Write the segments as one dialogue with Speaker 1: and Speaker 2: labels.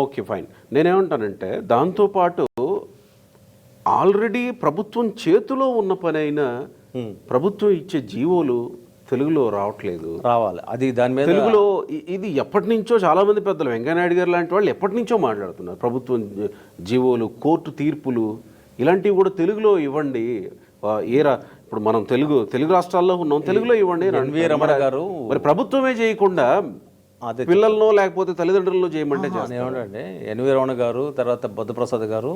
Speaker 1: Okay, fine. నేనేమంటానంటే దాంతోపాటు already ప్రభుత్వం చేతిలో ఉన్న పని అయినా ప్రభుత్వం ఇచ్చే జీవోలు తెలుగులో రావట్లేదు.
Speaker 2: రావాలి, అది దాని మీద
Speaker 1: తెలుగులో ఇది ఎప్పటి నుంచో చాలా మంది పెద్దలు, వెంకయ్యనాయుడు గారు లాంటి వాళ్ళు ఎప్పటి నుంచో మాట్లాడుతున్నారు. ప్రభుత్వం జీవోలు, కోర్టు తీర్పులు ఇలాంటివి కూడా తెలుగులో ఇవ్వండి. ఇప్పుడు మనం తెలుగు రాష్ట్రాల్లో ఉన్నాం, తెలుగులో ఇవ్వండి.
Speaker 2: ఎన్వి రమణ గారు
Speaker 1: మరి ప్రభుత్వమే చేయకుండా పిల్లలను లేకపోతే తల్లిదండ్రులను చేయమంటే
Speaker 2: ఏమంటే ఎన్వి రమణ గారు, తర్వాత బుద్ధప్రసాద్ గారు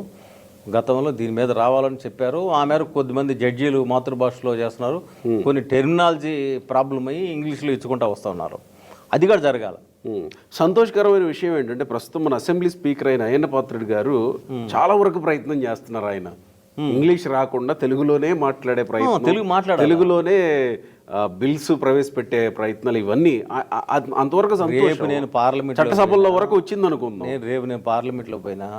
Speaker 2: గతంలో దీని మీద రావాలని చెప్పారు. ఆ మేరకు కొద్దిమంది జడ్జీలు మాతృభాషలో చేస్తున్నారు. కొన్ని టెర్మినాలజీ ప్రాబ్లం అయ్యి ఇంగ్లీష్లో ఇచ్చుకుంటూ వస్తూ ఉన్నారు. అది కూడా జరగాలి.
Speaker 1: సంతోషకరమైన విషయం ఏంటంటే ప్రస్తుతం మన అసెంబ్లీ స్పీకర్ అయిన అయ్యన్న పాత్రుడు గారు చాలా వరకు ప్రయత్నం చేస్తున్నారు. ఆయన ఇంగ్లీష్ రాకుండా తెలుగులోనే మాట్లాడే ప్రయత్నం, తెలుగులోనే బిల్స్ ప్రవేశపెట్టే ప్రయత్నాలు, ఇవన్నీ అంతవరకు సంతోషం.
Speaker 2: నేను పార్లమెంట్
Speaker 1: చట్టసభల్లో వరకు వచ్చింది అనుకుందాం.
Speaker 2: నేను పార్లమెంట్లో పోయినా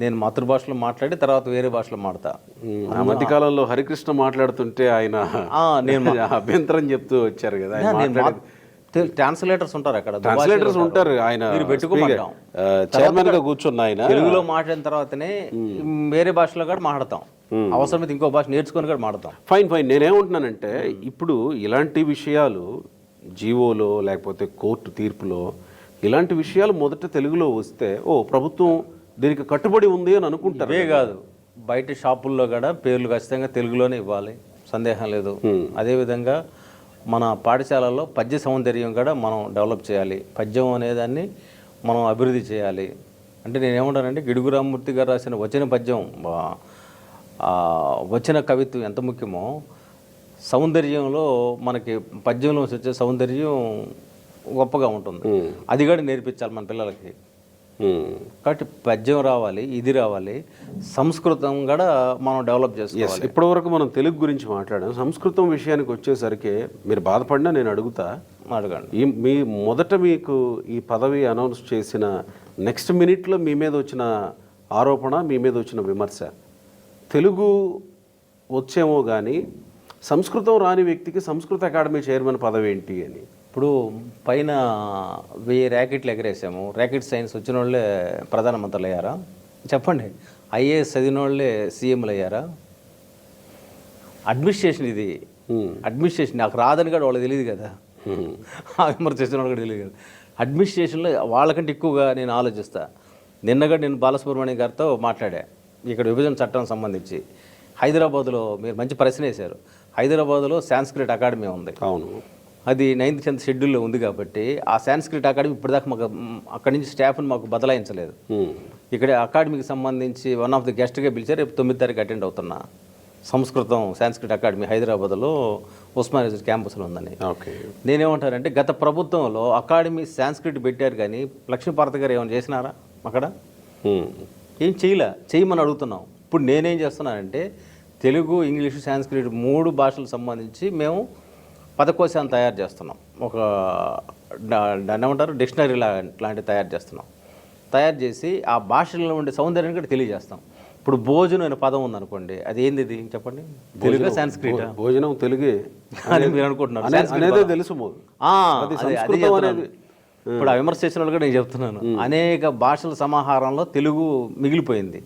Speaker 2: నేను మాతృభాషలో మాట్లాడి తర్వాత వేరే భాషలో మాడతా.
Speaker 1: ఆ మధ్య కాలంలో హరికృష్ణ మాట్లాడుతుంటే ఆయన నేను అభ్యంతరం చెప్తూ వచ్చారు కదా.
Speaker 2: ట్రాన్స్లేటర్స్ ఉంటారు అక్కడ,
Speaker 1: ట్రాన్స్లేటర్స్ ఉంటారు. ఆయన
Speaker 2: పెట్టుకోమంటాం,
Speaker 1: చైర్మన్ గా కూర్చున్న ఆయన
Speaker 2: తెలుగులో మాట్లాడిన తర్వాతనే వేరే భాషలో కూడా మాట్లాడతాం. అవసరమైతే ఇంకో భాష నేర్చుకొని కూడా మాట్లాడతాం.
Speaker 1: ఫైన్. నేనేమంటున్నానంటే ఇప్పుడు ఇలాంటి విషయాలు జీవోలో లేకపోతే కోర్టు తీర్పులో ఇలాంటి విషయాలు మొదట తెలుగులో వస్తే ప్రభుత్వం దీనికి కట్టుబడి ఉంది అని అనుకుంటారు.
Speaker 2: అవే కాదు, బయట షాపుల్లో కూడా పేర్లు ఖచ్చితంగా తెలుగులోనే ఇవ్వాలి, సందేహం లేదు. అదేవిధంగా మన పాఠశాలల్లో పద్య సౌందర్యం కూడా మనం డెవలప్ చేయాలి. పద్యం అనేదాన్ని మనం అభివృద్ధి చేయాలి. అంటే నేనేమంటానంటే గిడుగు రామమూర్తి గారు రాసిన వచన పద్యం, వచన కవిత్వం ఎంత ముఖ్యమో సౌందర్యంలో మనకి పద్యంలో వచ్చే సౌందర్యం గొప్పగా ఉంటుంది. అది కూడా నేర్పించాలి మన పిల్లలకి. కాబట్టి పద్యం రావాలి, ఇది రావాలి, సంస్కృతం కూడా మనం డెవలప్ చేసుకోవాలి.
Speaker 1: ఇప్పటి వరకు మనం తెలుగు గురించి మాట్లాడాం. సంస్కృతం విషయానికి వచ్చేసరికి మీరు బాధపడినా నేను అడగండి. మొదట మీకు ఈ పదవి అనౌన్స్ చేసిన నెక్స్ట్ మినిట్లో మీ మీద వచ్చిన ఆరోపణ, మీ మీద వచ్చిన విమర్శ, తెలుగు వచ్చేమో కానీ సంస్కృతం రాని వ్యక్తికి సంస్కృత అకాడమీ చైర్మన్ పదవి ఏంటి అని.
Speaker 2: ఇప్పుడు పైన 1000 ర్యాకెట్లు ఎగరేసాము. ర్యాకెట్ సైన్స్ వచ్చిన వాళ్ళే ప్రధానమంత్రులు అయ్యారా? చెప్పండి. ఐఏఎస్ చదివిన వాళ్ళే సీఎంలు అయ్యారా? అడ్మినిస్ట్రేషన్ ఇది. అడ్మినిస్ట్రేషన్ నాకు రాదని కూడా వాళ్ళకి తెలియదు కదా, విమర్శ చేసిన వాళ్ళు కూడా తెలియదు కదా. అడ్మినిస్ట్రేషన్లో వాళ్ళకంటే ఎక్కువగా నేను ఆలోచిస్తా. నిన్నగా నేను బాలసుబ్రహ్మణ్యం గారితో మాట్లాడా ఇక్కడ విభజన చట్టం సంబంధించి. హైదరాబాద్లో మీరు మంచి ప్రశ్న వేశారు. హైదరాబాద్లో సాంస్క్రిట్ అకాడమీ ఉంది.
Speaker 1: అవును,
Speaker 2: అది 9th 10th షెడ్యూల్లో ఉంది కాబట్టి ఆ సాంస్క్రిట్ అకాడమీ ఇప్పటిదాకా మాకు అక్కడి నుంచి స్టాఫ్ని మాకు బదలాయించలేదు. ఇక్కడ అకాడమీకి సంబంధించి వన్ ఆఫ్ ది గెస్ట్గా పిలిచారు. రేపు 9వ తారీఖు అటెండ్ అవుతున్నా. సంస్కృతం సాంస్క్రిట్ అకాడమీ హైదరాబాద్లో ఉస్మానియా క్యాంపస్లో ఉందని. నేనేమంటానంటే గత ప్రభుత్వంలో అకాడమీ సాంస్క్రిట్ పెట్టారు కానీ లక్ష్మీపార్వతి గారు ఏమైనా చేసినారా అక్కడ? ఏం చేయమని అడుగుతున్నాం. ఇప్పుడు నేనేం చేస్తున్నానంటే తెలుగు, ఇంగ్లీషు, సాంస్క్రిట్ 3 భాషలకు సంబంధించి మేము పదకోశాన్ని తయారు చేస్తున్నాం. ఒక ఏమంటారు డిక్షనరీ లాంటివి తయారు చేస్తున్నాం. తయారు చేసి ఆ భాషల్లో ఉండే సౌందర్యాన్ని కూడా తెలియజేస్తాం. ఇప్పుడు భోజనం అనే పదం ఉందనుకోండి, అది ఏంది చెప్పండి? తెలుగు, సాంస్క్రిట్?
Speaker 1: భోజనం తెలుగే
Speaker 2: అని మీరు అనుకుంటున్నారు.
Speaker 1: తెలుసు.
Speaker 2: ఇప్పుడు ఆ విమర్శ చేసిన వాళ్ళు కూడా నేను చెప్తున్నాను. అనేక భాషల సమాహారంలో తెలుగు మిగిలిపోయింది.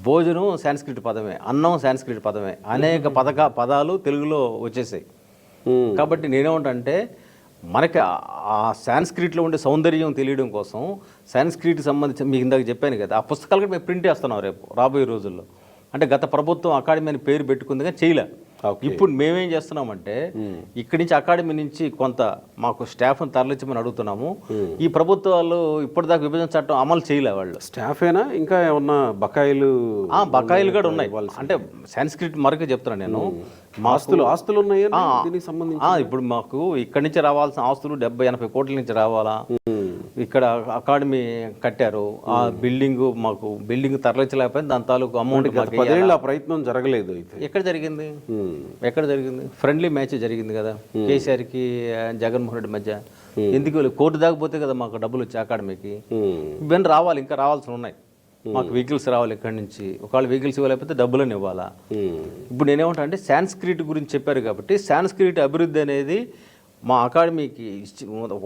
Speaker 2: భోజనం సాంస్క్రిట్ పదమే, అన్నం సాంస్క్రిట్ పదమే, అనేక పదాలు తెలుగులో వచ్చేసాయి. కాబట్టి నేనేమంటే మనకి ఆ సాంస్క్రిట్లో ఉండే సౌందర్యం తెలియడం కోసం సాంస్క్రిట్కి సంబంధించి మీకు ఇందాక చెప్పాను కదా, ఆ పుస్తకాలు కూడా మేము ప్రింట్ చేస్తున్నాం రేపు రాబోయే రోజుల్లో. అంటే గత ప్రభుత్వం అకాడమీ అని పేరు పెట్టుకుంది కానీ చేయలే. ఇప్పుడు మేమేం చేస్తున్నామంటే ఇక్కడి నుంచి అకాడమీ నుంచి కొంత మాకు స్టాఫ్ని తరలించమని అడుగుతున్నాము. ఈ ప్రభుత్వాలు ఇప్పటిదాకా విభజన చట్టం అమలు చేయలే. వాళ్ళు
Speaker 1: స్టాఫేనా ఇంకా ఏమన్నా బకాయిలు
Speaker 2: కూడా ఉన్నాయి. అంటే సాంస్క్రిట్ మరొక చెప్తున్నాను నేను.
Speaker 1: ఆస్తులు ఉన్నాయి
Speaker 2: ఇప్పుడు మాకు ఇక్కడి నుంచి రావాల్సిన ఆస్తులు 70-80 కోట్ల నుంచి రావాలా. ఇక్కడ అకాడమీ కట్టారు, ఆ బిల్డింగ్ తరలించలేకపోయింది. దాని తాలూకు అమౌంట్
Speaker 1: ప్రయత్నం జరగలేదు.
Speaker 2: ఎక్కడ జరిగింది? ఫ్రెండ్లీ మ్యాచ్ జరిగింది కదా కేసీఆర్కి జగన్మోహన్ రెడ్డి మధ్య. ఎందుకు కోర్టు దాకపోతే కదా మాకు డబ్బులు వచ్చి అకాడమీకి. ఇవన్నీ రావాలి, ఇంకా రావాల్సి ఉన్నాయి. మాకు వెహికల్స్ రావాలి ఇక్కడి నుంచి. ఒకవేళ వెహికల్స్ ఇవ్వలేకపోతే డబ్బులని ఇవ్వాలా. ఇప్పుడు నేనేమంటా అంటే సాంస్క్రిట్ గురించి చెప్పారు కాబట్టి సాంస్క్రిట్ అభివృద్ధి అనేది మా అకాడమీకి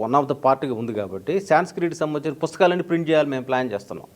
Speaker 2: వన్ ఆఫ్ ద పార్ట్గా ఉంది కాబట్టి సాంస్క్రిట్ సంబంధించిన పుస్తకాలన్నీ ప్రింట్ చేయాలి మేము ప్లాన్ చేస్తున్నాం.